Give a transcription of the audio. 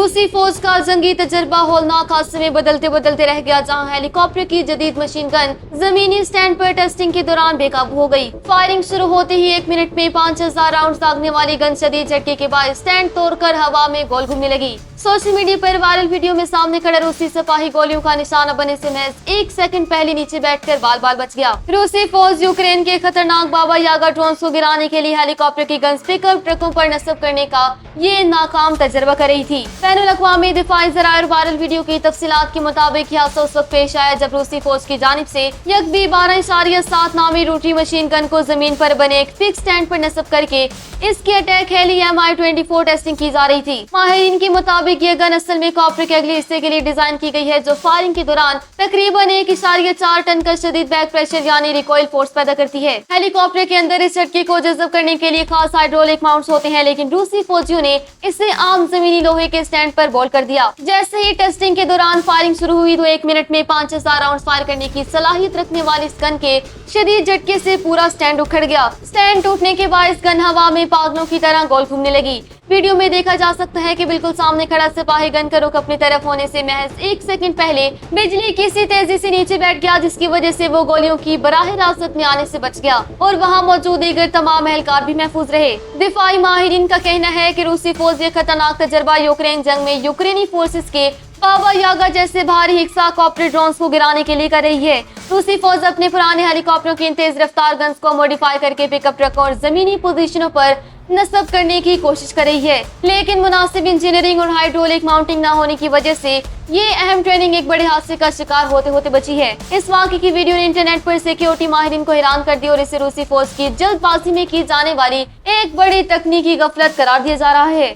रूसी फौज का जंगी तजर्बा होलनाक हादसे में बदलते बदलते रह गया, जहां हेलीकॉप्टर की जदीद मशीन गन जमीनी स्टैंड पर टेस्टिंग के दौरान बेकाबू हो गई। फायरिंग शुरू होते ही 1 मिनट में 5000 राउंड दागने वाली गन शदीद झटके के बाद स्टैंड तोड़कर हवा में गोल घूमने लगी। सोशल मीडिया पर वायरल वीडियो में सामने खड़ा रूसी सिपाही गोलियों का निशाना बने से महज 1 सेकंड पहले नीचे बैठकर बाल बाल बच गया। रूसी फौज यूक्रेन के खतरनाक बाबा यागा ड्रोन को गिराने के लिए हेलीकॉप्टर की गन्स पिकअप ट्रकों पर नस्ब करने का ये नाकाम तजर्बा कर रही थी। बैनुल अक़वामी दिफाई ज़राए वायरल वीडियो की तफसीलात के मुताबिक यह हादसा उस वक्त पेश आया जब रूसी फौज की जानिब से यकबी 12.7 नामी रोटरी मशीन गन को जमीन पर बने एक फिक्स स्टैंड पर नस्ब करके इसकी अटैक हेली Mi-24 टेस्टिंग की जा रही थी। माहिरीन के मुताबिक ये गन असल में कॉप्टर के अगले हिस्से के लिए डिजाइन की गई है, जो फायरिंग के दौरान तकरीबन 1.4 टन का शदीद बैक प्रेशर यानी रिकॉइल फोर्स पैदा करती है। हेलीकॉप्टर के अंदर इस झटके को जज़ब करने के लिए खास हाइड्रोलिक माउंट्स होते हैं, लेकिन रूसी फौजियों ने इसे आम जमीनी लोहे के स्टैंड पर बोल्ट कर दिया। जैसे ही टेस्टिंग के दौरान फायरिंग शुरू हुई तो 1 मिनट में 5000 राउंड फायर करने की सलाहियत रखने वाली इस गन के शदीद झटके से पूरा स्टैंड उखड़ गया। स्टैंड टूटने के बाद इस गन हवा में पागलों की तरह गोल घूमने लगी। वीडियो में देखा जा सकता है कि बिल्कुल सामने खड़ा सिपाही गन का रुख अपनी तरफ होने से महज 1 सेकंड पहले बिजली किसी तेजी से नीचे बैठ गया, जिसकी वजह से वो गोलियों की बराह रास्त में आने से बच गया और वहां मौजूद दीगर तमाम एहलकार भी महफूज रहे। दिफाई माहिरीन का कहना है कि रूसी फौज ये खतरनाक तजर्बा यूक्रेन जंग में यूक्रेनी फोर्सेस के बाबा यागा जैसे भारी हेक्साकॉप्टर ड्रोन्स को गिराने के लिए कर रही है। रूसी फौज अपने पुराने हेलीकॉप्टरों की इन तेज रफ्तार गन्स को मॉडिफाई करके पिकअप ट्रकों और जमीनी पोजीशनों पर नस्ब करने की कोशिश कर रही है, लेकिन मुनासिब इंजीनियरिंग और हाइड्रोलिक माउंटिंग न होने की वजह से ये अहम ट्रेनिंग एक बड़े हादसे का शिकार होते होते बची है। इस वाक़े की वीडियो ने इंटरनेट पर सिक्योरिटी माहिरीन को हैरान कर दिया और इसे रूसी फौज की जल्दबाजी में की जाने वाली एक बड़ी तकनीकी गफलत करार दिया जा रहा है।